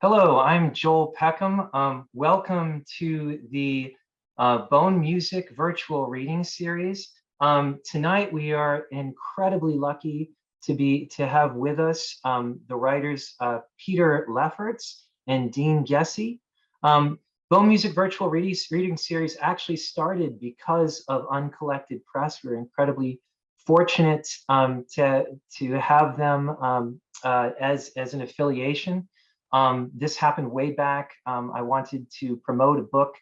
Hello, I'm Joel Peckham. Welcome to the Bone Music virtual reading series. Tonight we are incredibly lucky to have with us the writers Peter Lefferts and Dean Gessie. Bone Music virtual reading series actually started because of Uncollected Press. We're incredibly fortunate to have them as an affiliation. This happened way back. I wanted to promote a book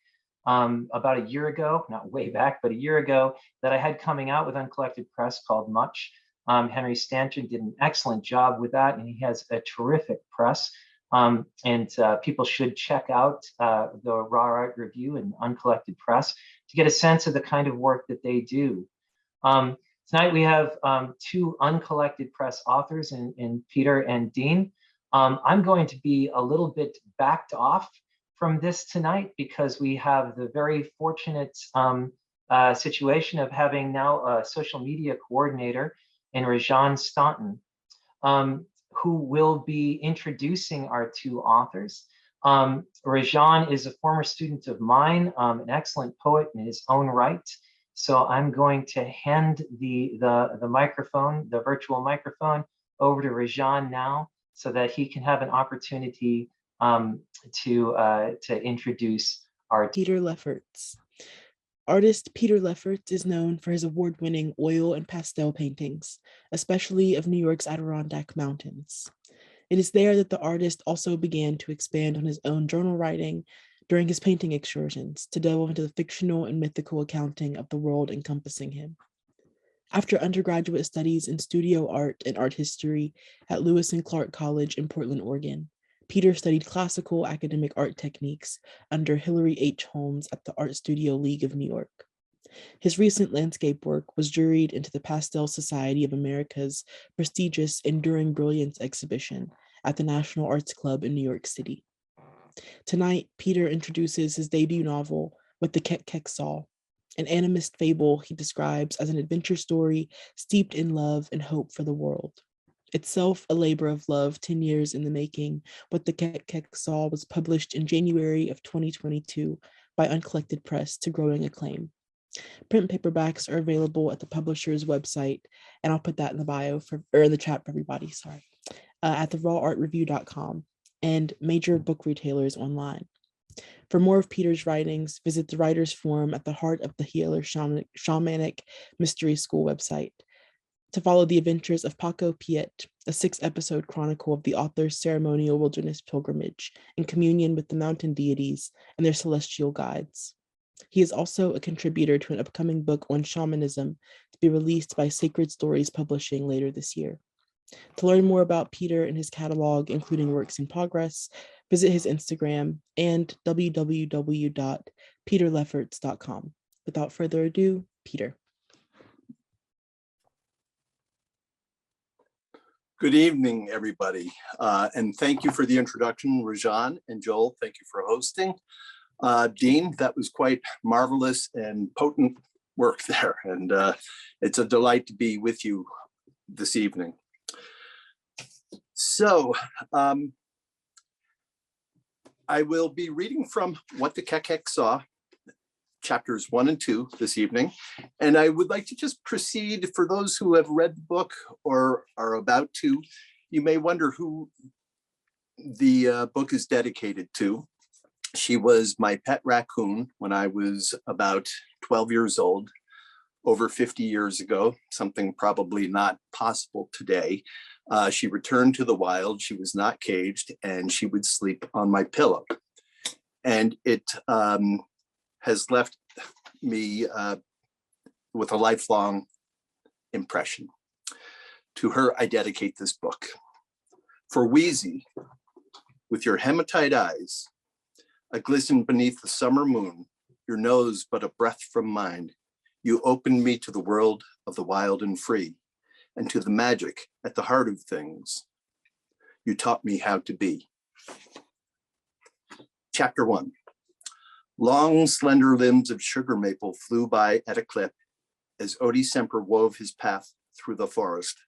about a year ago, not way back, but a year ago, that I had coming out with Uncollected Press called Much. Henry Stanton did an excellent job with that, and he has a terrific press. And people should check out the Raw Art Review and Uncollected Press to get a sense of the kind of work that they do. Tonight we have two Uncollected Press authors in Peter and Dean. I'm going to be a little bit backed off from this tonight because we have the very fortunate situation of having now a social media coordinator in Rajan Staunton, who will be introducing our two authors. Rajan is a former student of mine, an excellent poet in his own right. So I'm going to hand the microphone, the virtual microphone, over to Rajan now, so that he can have an opportunity to introduce our Peter Lefferts. Artist Peter Lefferts is known for his award-winning oil and pastel paintings, especially of New York's Adirondack Mountains. It is there that the artist also began to expand on his own journal writing during his painting excursions to delve into the fictional and mythical accounting of the world encompassing him. After undergraduate studies in studio art and art history at Lewis and Clark College in Portland, Oregon, Peter studied classical academic art techniques under Hilary H. Holmes at the Art Studio League of New York. His recent landscape work was juried into the Pastel Society of America's prestigious Enduring Brilliance exhibition at the National Arts Club in New York City. Tonight, Peter introduces his debut novel, With the Kek Kek Saw, an animist fable he describes as an adventure story steeped in love and hope for the world. Itself a labor of love 10 years in the making, What the Kek Kek Saw was published in January of 2022 by Uncollected Press to growing acclaim. Print paperbacks are available at the publisher's website, and I'll put that in the bio or in the chat for everybody, at therawartreview.com and major book retailers online. For more of Peter's writings, visit the Writers Forum at the Heart of the Healer Shamanic Mystery School website. To follow the adventures of Paco Piet, a 6-episode chronicle of the author's ceremonial wilderness pilgrimage in communion with the mountain deities and their celestial guides. He is also a contributor to an upcoming book on shamanism to be released by Sacred Stories Publishing later this year. To learn more about Peter and his catalog, including works in progress, visit his Instagram and www.peterlefferts.com. Without further ado, Peter. Good evening, everybody. And thank you for the introduction, Rajan and Joel. Thank you for hosting. Dean, that was quite marvelous and potent work there. And it's a delight to be with you this evening. So I will be reading from What the Kek Kek Saw, chapters 1 and 2 this evening. And I would like to just proceed for those who have read the book or are about to. You may wonder who the book is dedicated to. She was my pet raccoon when I was about 12 years old, over 50 years ago, something probably not possible today. She returned to the wild. She was not caged, and she would sleep on my pillow. And it has left me with a lifelong impression. To her, I dedicate this book. For Wheezy, with your hematite eyes, a glisten beneath the summer moon, your nose but a breath from mine, you opened me to the world of the wild and free, and to the magic at the heart of things. You taught me how to be. Chapter 1. Long, slender limbs of sugar maple flew by at a clip as Odie Semper wove his path through the forest.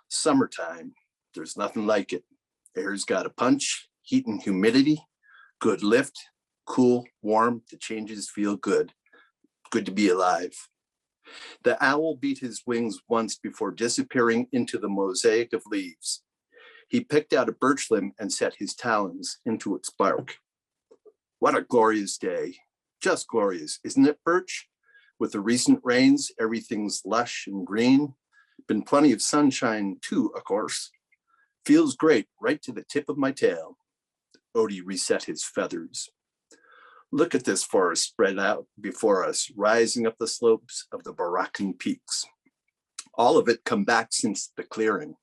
Summertime, there's nothing like it. Air's got a punch, heat and humidity, good lift, cool, warm, the changes feel good. Good to be alive. The owl beat his wings once before disappearing into the mosaic of leaves. He picked out a birch limb and set his talons into its bark. What a glorious day. Just glorious, isn't it, Birch? With the recent rains, everything's lush and green. Been plenty of sunshine too, of course. Feels great right to the tip of my tail. Odie reset his feathers. Look at this forest spread out before us, rising up the slopes of the Barracan peaks. All of it come back since the clearing.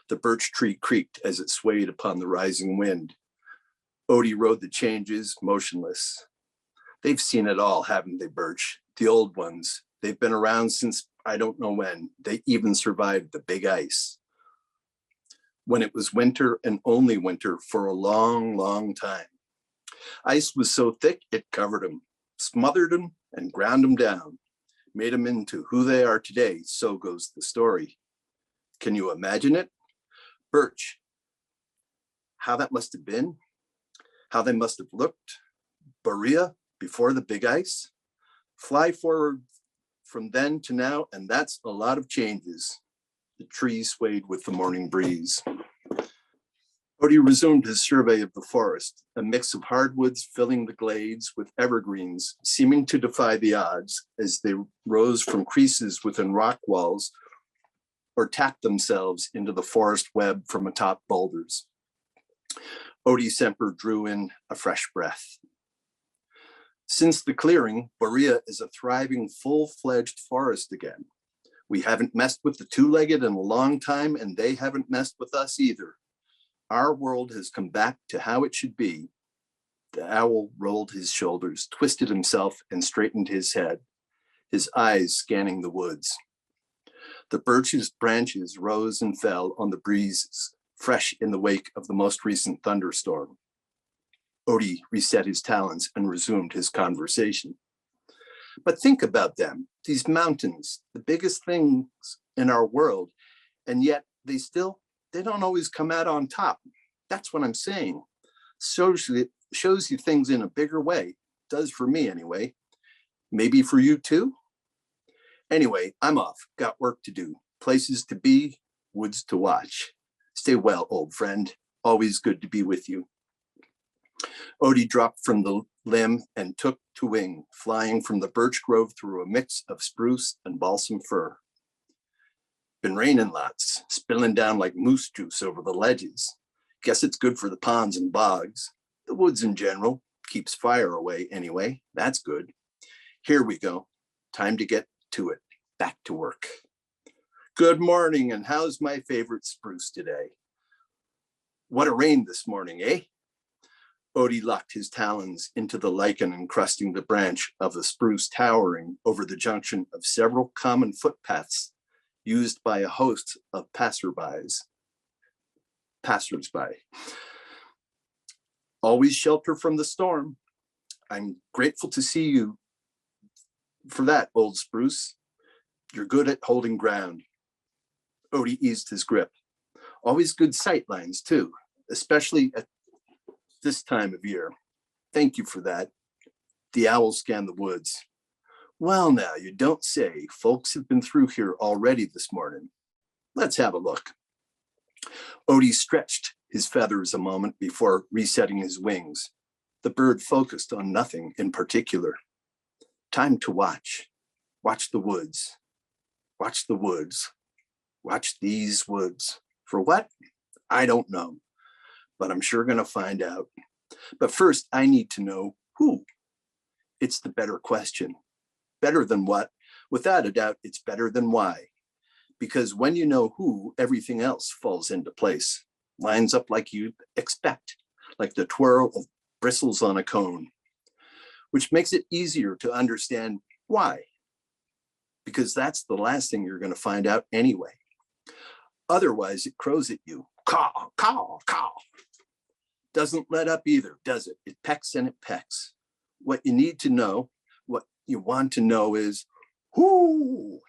The birch tree creaked as it swayed upon the rising wind. Odie rode the changes, motionless. They've seen it all, haven't they, Birch? The old ones. They've been around since I don't know when. They even survived the big ice. When it was winter and only winter for a long, long time. Ice was so thick, it covered them, smothered them, and ground them down. Made them into who they are today, so goes the story. Can you imagine it? Birch, how that must have been, how they must have looked. Berea, before the big ice. Fly forward from then to now, and that's a lot of changes. The trees swayed with the morning breeze. Odie resumed his survey of the forest, a mix of hardwoods filling the glades with evergreens, seeming to defy the odds as they rose from creases within rock walls or tacked themselves into the forest web from atop boulders. Odie Semper drew in a fresh breath. Since the clearing, Berea is a thriving, full-fledged forest again. We haven't messed with the two-legged in a long time, and they haven't messed with us either. Our world has come back to how it should be. The owl rolled his shoulders, twisted himself, and straightened his head, his eyes scanning the woods. The birch's branches rose and fell on the breezes, fresh in the wake of the most recent thunderstorm. Odie reset his talons and resumed his conversation. But think about them, these mountains, the biggest things in our world, and yet they don't always come out on top. That's what I'm saying. Shows you things in a bigger way. Does for me anyway. Maybe for you too? Anyway, I'm off. Got work to do. Places to be, woods to watch. Stay well, old friend. Always good to be with you. Odie dropped from the limb and took to wing, flying from the birch grove through a mix of spruce and balsam fir. Been raining lots, spilling down like moose juice over the ledges. Guess it's good for the ponds and bogs. The woods in general. Keeps fire away anyway. That's good. Here we go. Time to get to it. Back to work. Good morning, and how's my favorite spruce today? What a rain this morning, eh? Odie locked his talons into the lichen encrusting the branch of the spruce towering over the junction of several common footpaths used by a host of passersby. Always shelter from the storm. I'm grateful to see you for that, old spruce. You're good at holding ground. Odie eased his grip. Always good sight lines too, especially at this time of year. Thank you for that. The owl scanned the woods. Well, now, you don't say. Folks have been through here already this morning. Let's have a look. Odie stretched his feathers a moment before resetting his wings. The bird focused on nothing in particular. Time to watch. Watch the woods. Watch the woods. Watch these woods. For what? I don't know, but I'm sure going to find out. But first, I need to know who. It's the better question. Better than what? Without a doubt, it's better than why. Because when you know who, everything else falls into place, lines up like you'd expect, like the twirl of bristles on a cone, which makes it easier to understand why. Because that's the last thing you're going to find out anyway. Otherwise, it crows at you. Caw, caw, caw. Doesn't let up either, does it? It pecks and it pecks. What you need to know, what you want to know is, whoo,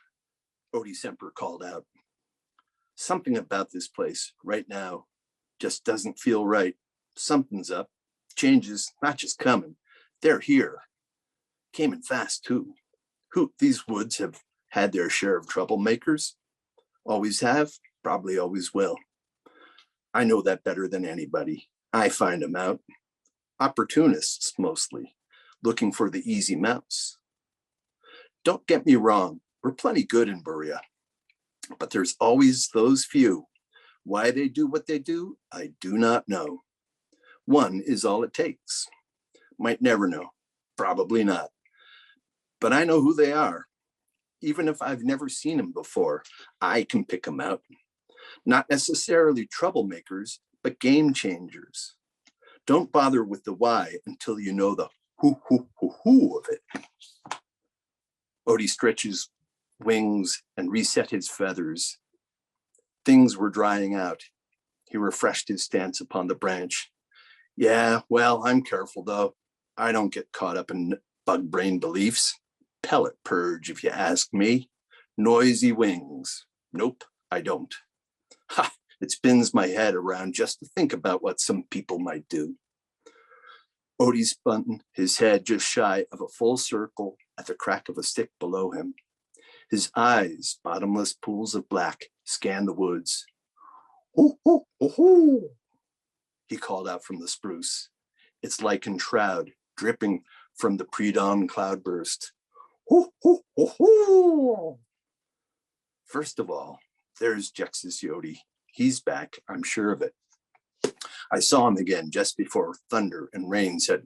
Odie Semper called out. Something about this place right now just doesn't feel right. Something's up. Change is not just coming, they're here. Came in fast too. These woods have had their share of troublemakers. Always have, probably always will. I know that better than anybody. I find them out. Opportunists mostly, looking for the easy mouse. Don't get me wrong, we're plenty good in Berea, but there's always those few. Why they do what they do, I do not know. One is all it takes. Might never know, probably not. But I know who they are. Even if I've never seen them before, I can pick them out. Not necessarily troublemakers, but game changers. Don't bother with the why until you know the who of it. Odie stretches wings and reset his feathers. Things were drying out. He refreshed his stance upon the branch. Yeah, well, I'm careful though. I don't get caught up in bug brain beliefs. Pellet purge, if you ask me. Noisy wings. Nope, I don't. Ha, it spins my head around just to think about what some people might do. Odie spun his head just shy of a full circle at the crack of a stick below him. His eyes, bottomless pools of black, scanned the woods. Hoo, hoo, hoo, hoo, he called out from the spruce, its lichened shroud dripping from the pre-dawn cloudburst. Hoo, hoo, hoo, hoo. First of all, there's Jexus Yodi. He's back, I'm sure of it. I saw him again just before thunder and rain set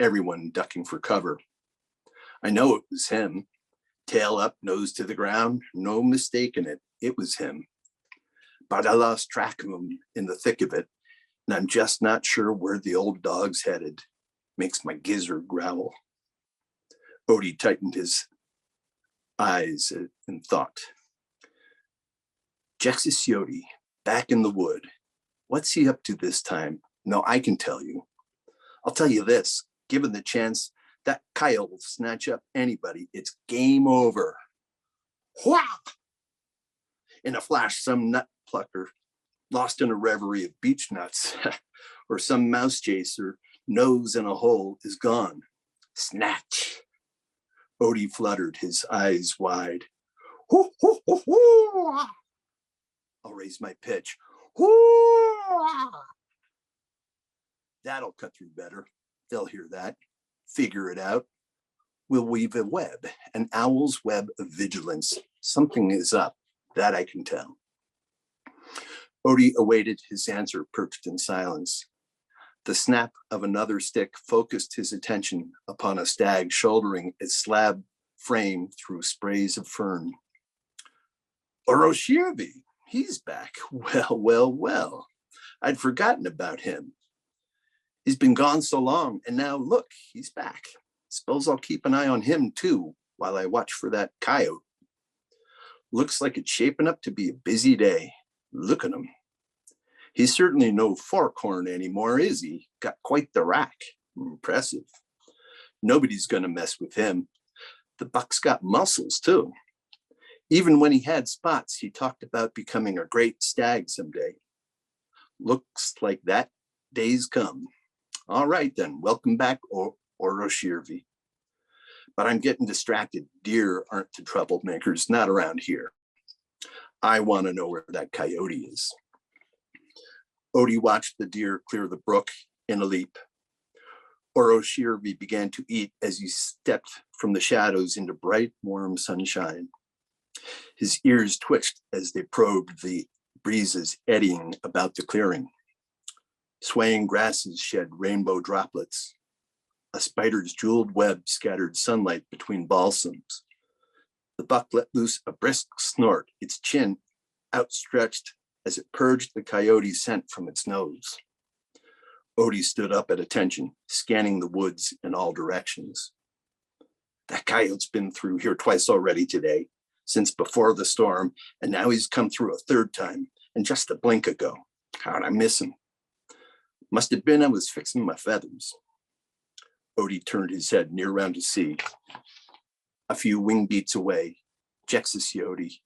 everyone ducking for cover. I know it was him. Tail up, nose to the ground, no mistaking it. It was him. But I lost track of him in the thick of it, and I'm just not sure where the old dog's headed. Makes my gizzard growl. Odie tightened his eyes in thought. Jexus Yodi, back in the wood. What's he up to this time? No, I can tell you. I'll tell you this, given the chance, that coyote will snatch up anybody. It's game over. Whack! In a flash, some nut plucker, lost in a reverie of beech nuts, or some mouse chaser, nose in a hole, is gone. Snatch. Odie fluttered, his eyes wide. Hoo, hoo, hoo, hoo. I'll raise my pitch. Hoo. That'll cut through better. They'll hear that. Figure it out. We'll weave a web, an owl's web of vigilance. Something is up, that I can tell. Odie awaited his answer, perched in silence. The snap of another stick focused his attention upon a stag shouldering its slab frame through sprays of fern. Oroshirvi, he's back. Well, well, well. I'd forgotten about him. He's been gone so long, and now look, he's back. Suppose I'll keep an eye on him too, while I watch for that coyote. Looks like it's shaping up to be a busy day. Look at him. He's certainly no forkhorn anymore, is he? Got quite the rack. Impressive. Nobody's gonna mess with him. The buck's got muscles too. Even when he had spots, he talked about becoming a great stag someday. Looks like that day's come. All right then, welcome back, Oroshirvi. But I'm getting distracted. Deer aren't the troublemakers, not around here. I want to know where that coyote is. Odie watched the deer clear the brook in a leap. Oroshirvi began to eat as he stepped from the shadows into bright, warm sunshine. His ears twitched as they probed the breezes eddying about the clearing. Swaying grasses shed rainbow droplets. A spider's jeweled web scattered sunlight between balsams. The buck let loose a brisk snort, its chin outstretched as it purged the coyote's scent from its nose. Odie stood up at attention, scanning the woods in all directions. That coyote's been through here twice already today, since before the storm, and now he's come through a third time, and just a blink ago. How'd I miss him? Must have been I was fixing my feathers. Odie turned his head near round to see. A few wing beats away, Jexus Yodi,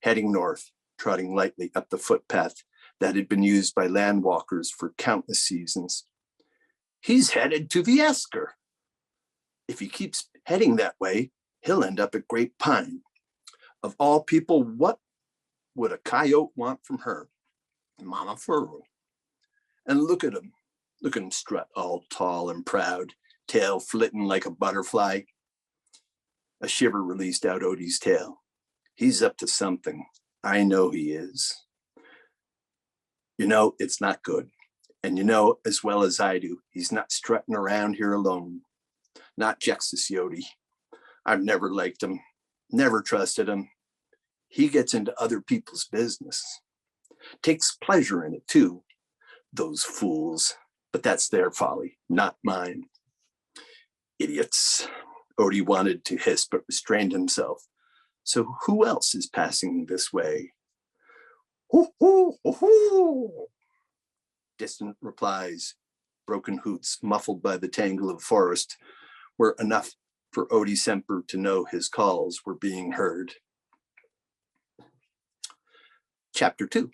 heading north, trotting lightly up the footpath that had been used by landwalkers for countless seasons. He's headed to the esker. If he keeps heading that way, he'll end up at Great Pine. Of all people, what would a coyote want from her? Mama Furrow. And look at him strut all tall and proud, tail flitting like a butterfly. A shiver released out Odie's tail. He's up to something. I know he is. You know, it's not good. And you know as well as I do, he's not strutting around here alone. Not Jexus Yodi. I've never liked him, never trusted him. He gets into other people's business. Takes pleasure in it too. Those fools. But that's their folly, not mine. Idiots. Odie wanted to hiss, but restrained himself. So who else is passing this way? Hoo, hoo, hoo, hoo. Distant replies, broken hoots muffled by the tangle of forest, were enough for Odie Semper to know his calls were being heard. Chapter 2.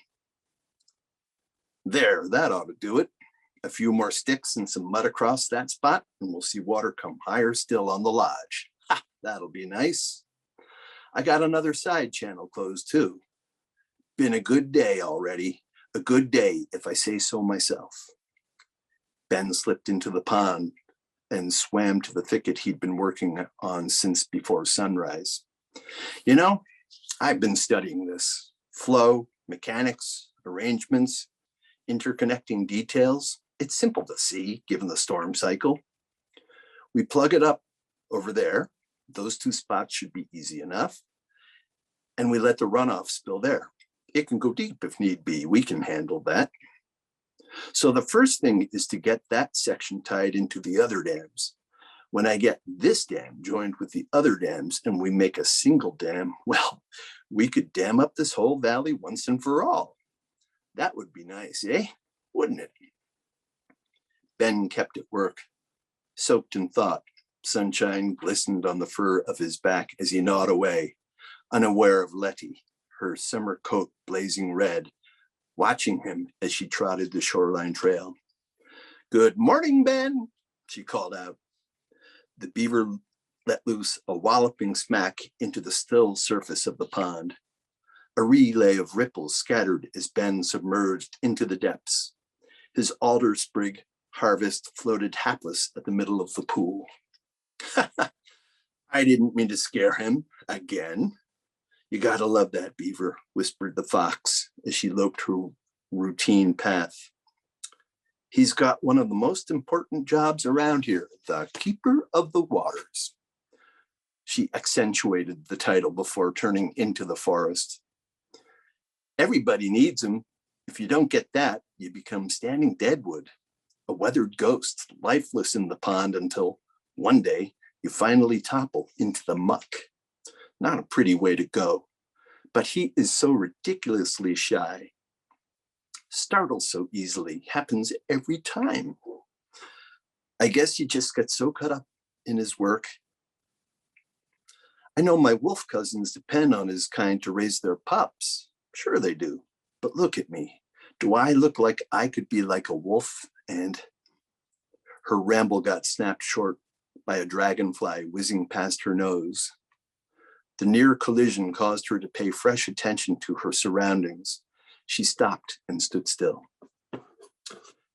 There, that ought to do it. A few more sticks and some mud across that spot, and we'll see water come higher still on the lodge. Ha, that'll be nice. I got another side channel closed too. Been a good day already. A good day, if I say so myself. Ben slipped into the pond and swam to the thicket he'd been working on since before sunrise. You know, I've been studying this. Flow, mechanics, arrangements, interconnecting details. It's simple to see, given the storm cycle. We plug it up over there. Those two spots should be easy enough. And we let the runoff spill there. It can go deep if need be. We can handle that. So the first thing is to get that section tied into the other dams. When I get this dam joined with the other dams and we make a single dam, well, we could dam up this whole valley once and for all. That would be nice, eh? Wouldn't it? Ben kept at work, soaked in thought. Sunshine glistened on the fur of his back as he gnawed away, unaware of Letty, her summer coat blazing red, watching him as she trotted the shoreline trail. Good morning, Ben, she called out. The beaver let loose a walloping smack into the still surface of the pond. A relay of ripples scattered as Ben submerged into the depths. His alder sprig harvest floated hapless at the middle of the pool. I didn't mean to scare him again. You gotta love that beaver, whispered the fox as she loped her routine path. He's got one of the most important jobs around here, the keeper of the waters. She accentuated the title before turning into the forest. Everybody needs him. If you don't get that, you become standing deadwood, a weathered ghost, lifeless in the pond until one day you finally topple into the muck. Not a pretty way to go, but he is so ridiculously shy. Startles so easily, happens every time. I guess he just gets so caught up in his work. I know my wolf cousins depend on his kind to raise their pups. Sure they do, but look at me. Do I look like I could be like a wolf? And her ramble got snapped short by a dragonfly whizzing past her nose. The near collision caused her to pay fresh attention to her surroundings. She stopped and stood still.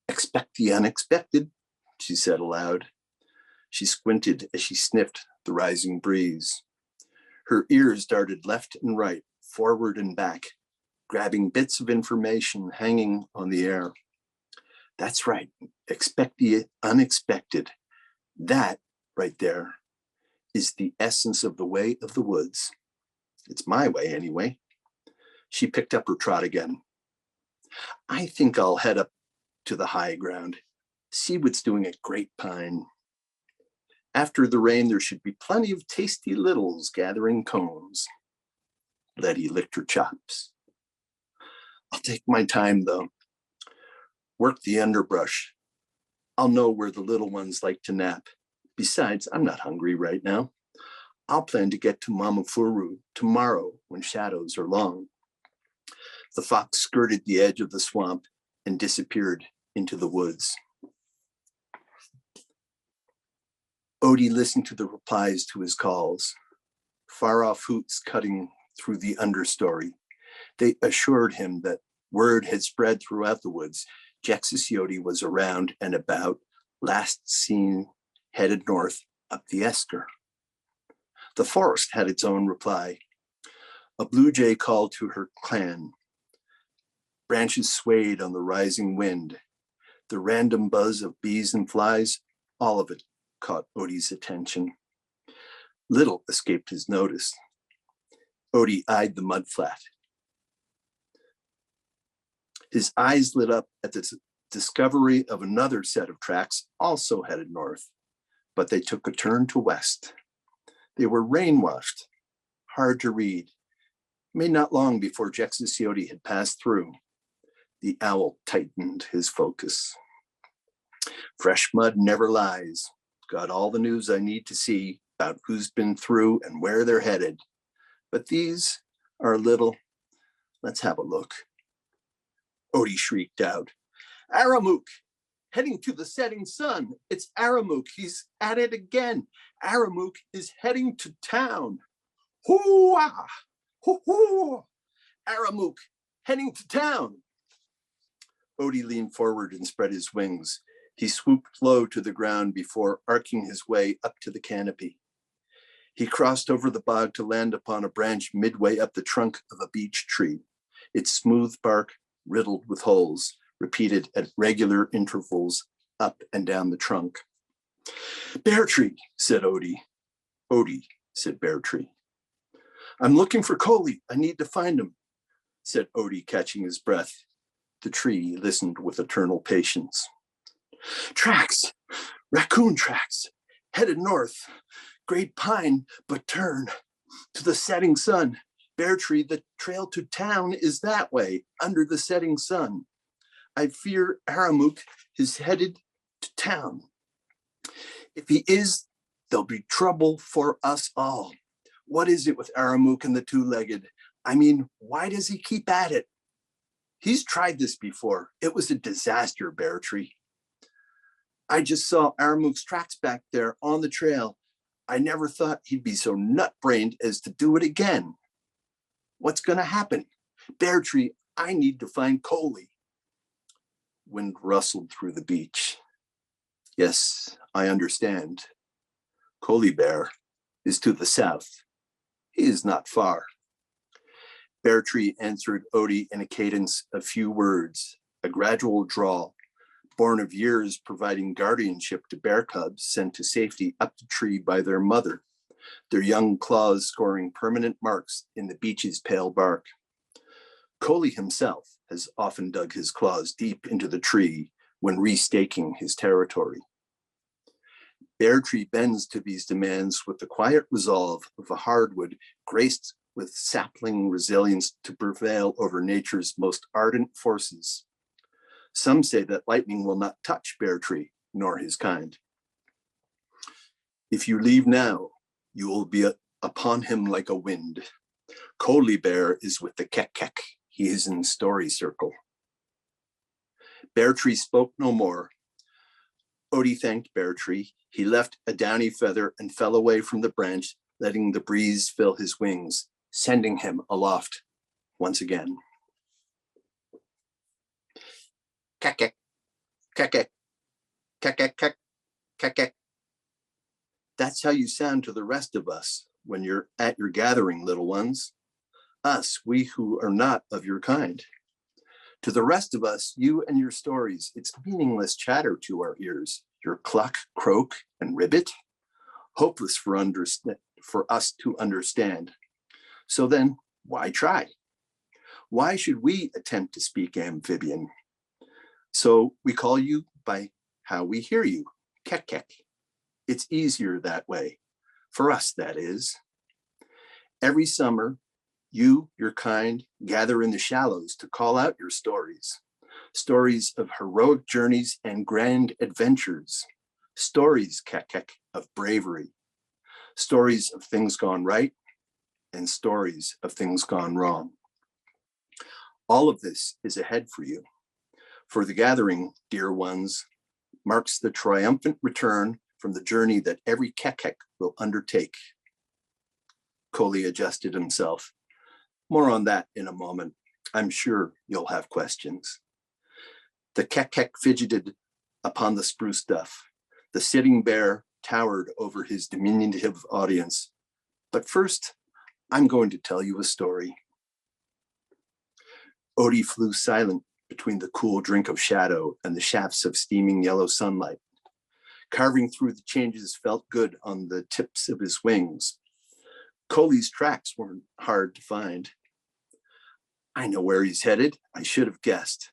Expect the unexpected, she said aloud. She squinted as she sniffed the rising breeze. Her ears darted left and right, forward and back, grabbing bits of information hanging on the air. That's right, expect the unexpected. That right there is the essence of the way of the woods. It's my way anyway. She picked up her trot again. I think I'll head up to the high ground, see what's doing at Great Pine. After the rain, there should be plenty of tasty littles gathering cones. Letty licked her chops. I'll take my time though. Work the underbrush. I'll know where the little ones like to nap. Besides, I'm not hungry right now. I'll plan to get to Mama Furu tomorrow when shadows are long. The fox skirted the edge of the swamp and disappeared into the woods. Odie listened to the replies to his calls, far-off hoots cutting through the understory. They assured him that word had spread throughout the woods. Jexus Yodi was around and about, last seen headed north up the Esker. The forest had its own reply. A blue jay called to her clan. Branches swayed on the rising wind. The random buzz of bees and flies, all of it caught Odie's attention. Little escaped his notice. Odie eyed the mudflat. His eyes lit up at the discovery of another set of tracks also headed north, but they took a turn to west. They were rain-washed, hard to read, made not long before Jexus Yodi had passed through. The owl tightened his focus. Fresh mud never lies. Got all the news I need to see about who's been through and where they're headed. But these are a little, let's have a look. Odie shrieked out. Aramook, heading to the setting sun. It's Aramook, he's at it again. Aramook is heading to town. Hoo-ah, hoo-hoo, Aramook, heading to town. Odie leaned forward and spread his wings. He swooped low to the ground before arcing his way up to the canopy. He crossed over the bog to land upon a branch midway up the trunk of a beech tree, its smooth bark riddled with holes, repeated at regular intervals up and down the trunk. Bear tree, said Odie. Odie, said Bear tree. I'm looking for Coley. I need to find him, said Odie, catching his breath. The tree listened with eternal patience. Tracks, raccoon tracks, headed north, great pine, but turn to the setting sun. Bear tree, the trail to town is that way, under the setting sun. I fear Aramook is headed to town. If he is, there'll be trouble for us all. What is it with Aramook and the two-legged? I mean, why does he keep at it? He's tried this before. It was a disaster, Bear tree. I just saw Aramook's tracks back there on the trail. I never thought he'd be so nut-brained as to do it again. What's gonna happen? Bear tree, I need to find Coley. Wind rustled through the beach. Yes, I understand. Coley Bear is to the south. He is not far. Bear tree answered Odie in a cadence of few words, a gradual drawl, born of years providing guardianship to bear cubs sent to safety up the tree by their mother, their young claws scoring permanent marks in the beech's pale bark. Coley himself has often dug his claws deep into the tree when restaking his territory. Bear tree bends to these demands with the quiet resolve of a hardwood graced with sapling resilience to prevail over nature's most ardent forces. Some say that lightning will not touch Bear tree, nor his kind. If you leave now, you will be upon him like a wind. Coley Bear is with the Kek Kek. He is in story circle. Bear tree spoke no more. Odie thanked Bear tree. He left a downy feather and fell away from the branch, letting the breeze fill his wings, sending him aloft once again. Kek Kek, Kek Kek, Kek Kek, Kek Kek, Kek. That's how you sound to the rest of us when you're at your gathering, little ones. Us, we who are not of your kind. To the rest of us, you and your stories, it's meaningless chatter to our ears. Your cluck, croak, and ribbit, hopeless for us to understand. So then, why try? Why should we attempt to speak amphibian? So we call you by how we hear you, Kek Kek. It's easier that way, for us that is. Every summer, you, your kind, gather in the shallows to call out your stories. Stories of heroic journeys and grand adventures. Stories, Kek Kek, of bravery. Stories of things gone right and stories of things gone wrong. All of this is ahead for you. For the gathering, dear ones, marks the triumphant return from the journey that every Kek Kek will undertake. Coley adjusted himself. More on that in a moment. I'm sure you'll have questions. The Kek Kek fidgeted upon the spruce duff. The sitting bear towered over his diminutive audience. But first, I'm going to tell you a story. Odie flew silent between the cool drink of shadow and the shafts of steaming yellow sunlight. Carving through the changes felt good on the tips of his wings. Coley's tracks weren't hard to find. I know where he's headed. I should have guessed.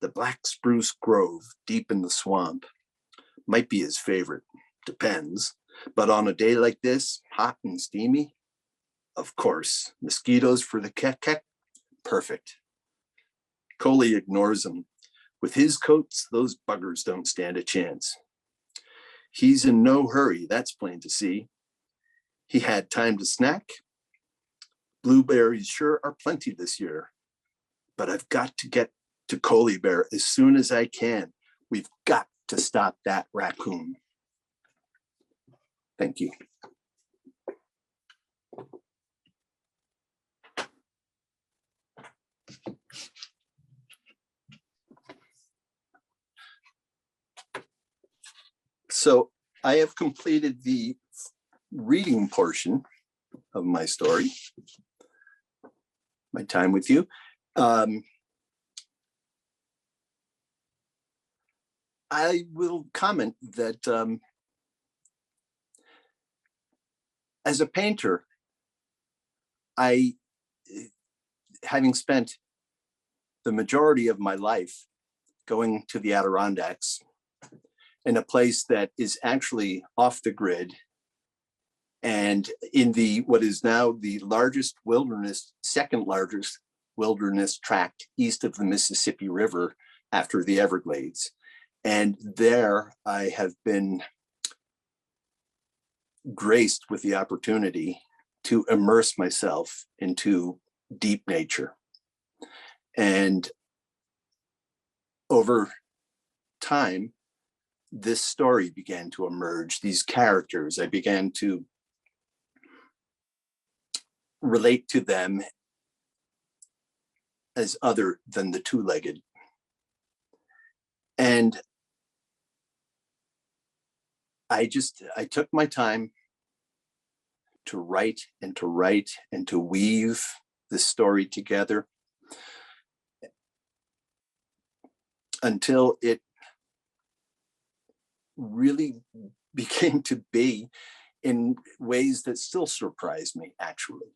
The black spruce grove deep in the swamp. Might be his favorite, depends. But on a day like this, hot and steamy, of course, mosquitoes for the Kek Kek, perfect. Coley ignores him. With his coats, those buggers don't stand a chance. He's in no hurry, that's plain to see. He had time to snack. Blueberries sure are plenty this year. But I've got to get to Coley Bear as soon as I can. We've got to stop that raccoon. Thank you. So I have completed the reading portion of my story, my time with you. I will comment that as a painter, having spent the majority of my life going to the Adirondacks in a place that is actually off the grid and in what is now the largest wilderness, second largest wilderness tract east of the Mississippi River after the Everglades. And there I have been graced with the opportunity to immerse myself into deep nature. And over time, this story began to emerge, these characters. I began to relate to them as other than the two-legged. And I took my time to write and to write and to weave this story together until it really became to be in ways that still surprise me, actually.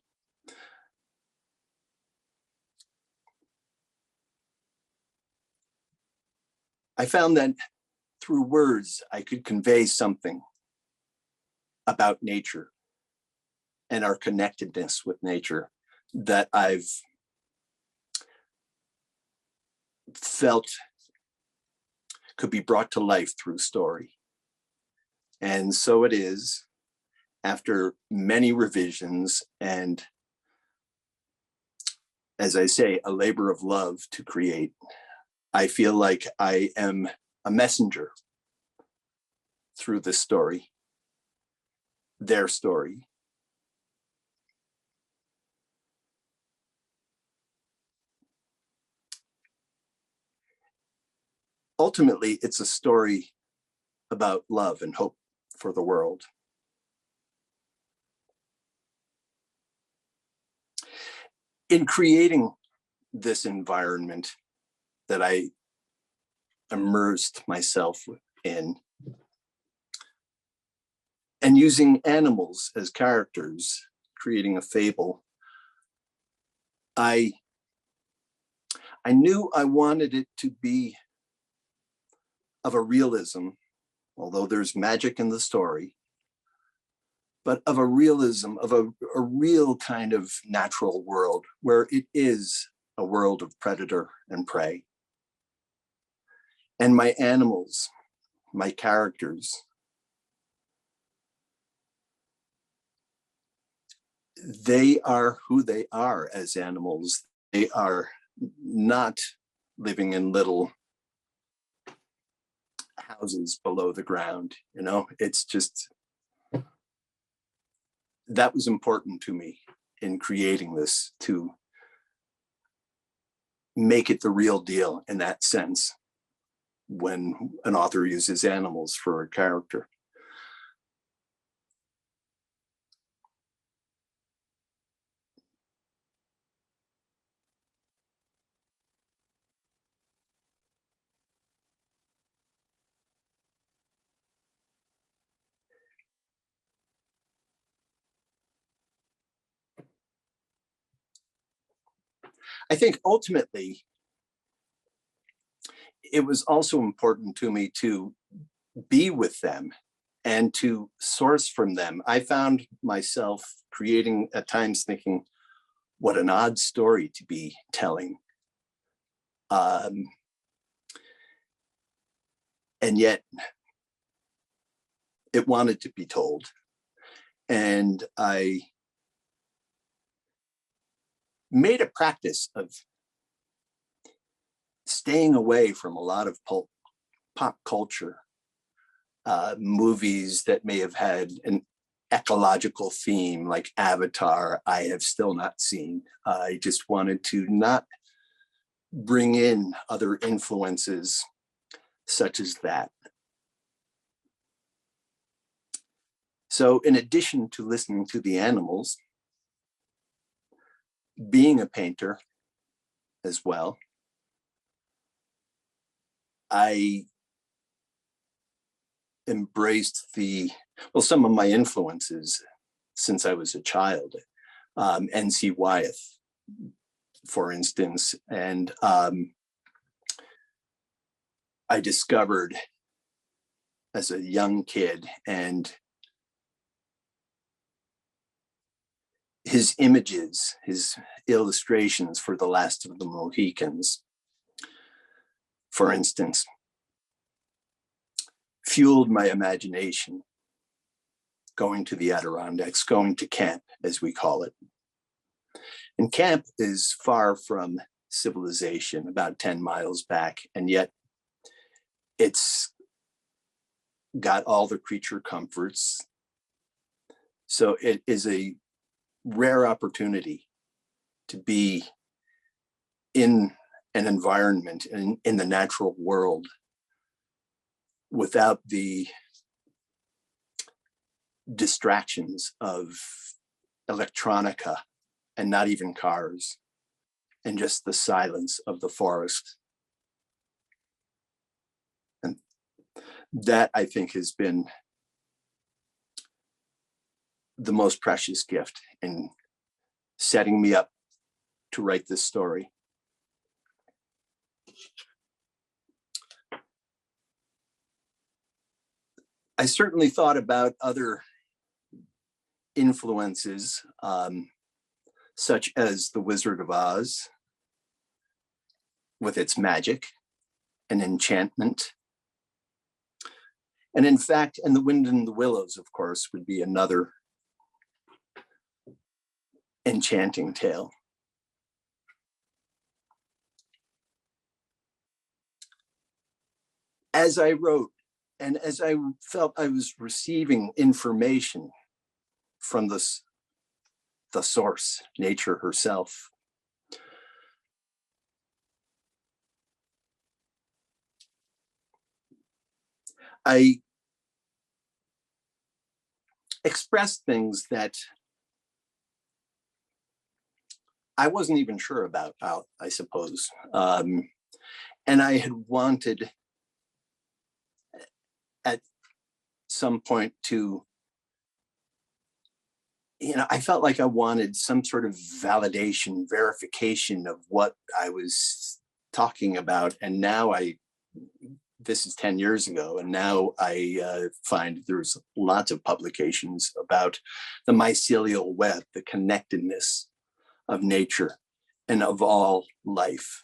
I found that through words, I could convey something about nature and our connectedness with nature that I've felt could be brought to life through story. And so it is, after many revisions and, as I say, a labor of love to create, I feel like I am a messenger through this story, their story. Ultimately, it's a story about love and hope for the world. In creating this environment that I immersed myself in, and using animals as characters, creating a fable, I knew I wanted it to be of a realism, although there's magic in the story, but of a realism, of a real kind of natural world where it is a world of predator and prey. And my animals, my characters, they are who they are as animals. They are not living in little houses below the ground. You know, it's just, that was important to me in creating this, to make it the real deal in that sense when an author uses animals for a character. I think ultimately, it was also important to me to be with them and to source from them. I found myself creating at times thinking, what an odd story to be telling. And yet it wanted to be told. And I made a practice of staying away from a lot of pop culture, movies that may have had an ecological theme like Avatar. I have still not seen. I just wanted to not bring in other influences such as that. So in addition to listening to the animals, being a painter as well, I embraced some of my influences since I was a child. N.C. Wyeth, for instance, and I discovered as a young kid, and his images, his illustrations for The Last of the Mohicans, for instance, fueled my imagination, going to the Adirondacks, going to camp, as we call it. And camp is far from civilization, about 10 miles back, and yet it's got all the creature comforts. So it is a rare opportunity to be in an environment, in the natural world, without the distractions of electronica and not even cars, and just the silence of the forest. And that, I think, has been the most precious gift in setting me up to write this story. I certainly thought about other influences, such as The Wizard of Oz, with its magic and enchantment. And in fact, and The Wind in the Willows, of course, would be another enchanting tale. As I wrote, and as I felt I was receiving information from the source, nature herself, I expressed things that I wasn't even sure about, I suppose. And I had wanted at some point to, I felt like I wanted some sort of validation, verification of what I was talking about. And now this is 10 years ago, and now I find there's lots of publications about the mycelial web, the connectedness of nature and of all life.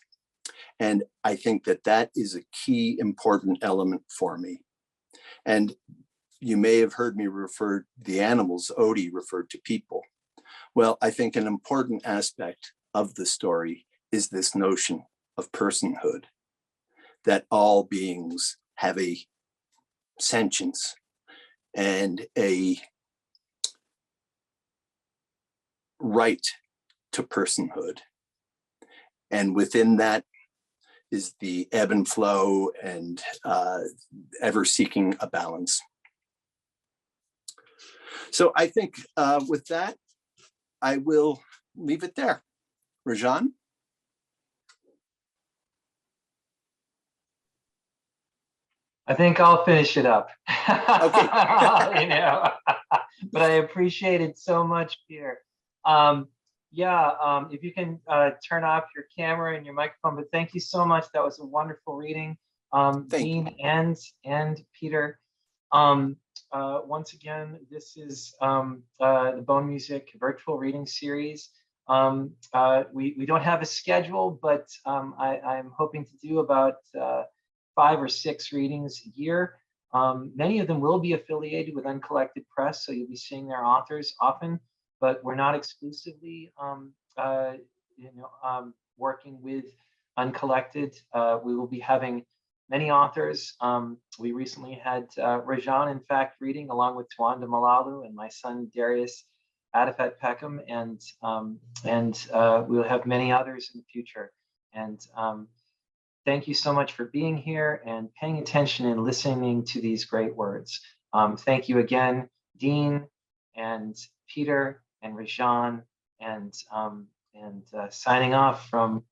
And I think that that is a key important element for me. And you may have heard me refer the animals, Odie referred to people. Well, I think an important aspect of the story is this notion of personhood, that all beings have a sentience and a right to personhood. And within that is the ebb and flow and ever seeking a balance. So I think with that, I will leave it there. Rajan? I think I'll finish it up. Okay. You know, but I appreciate it so much, Peter. If you can turn off your camera and your microphone, but thank you so much. That was a wonderful reading, Dean and Peter. Once again, this is the Bone Music virtual reading series. We don't have a schedule, but I'm hoping to do about 5 or 6 readings a year. Many of them will be affiliated with Uncollected Press, so you'll be seeing their authors often, but we're not exclusively working with Uncollected. We will be having many authors. We recently had Rajan, in fact, reading along with Tawanda Malalu and my son Darius Adifat Peckham, and we'll have many others in the future. And thank you so much for being here and paying attention and listening to these great words. Thank you again, Dean and Peter and Rajan, and signing off from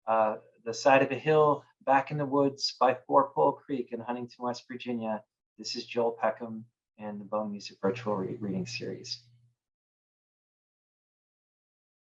the side of a hill back in the woods by Four Pole Creek in Huntington, West Virginia. This is Joel Peckham and the Bone Music Virtual Reading Series.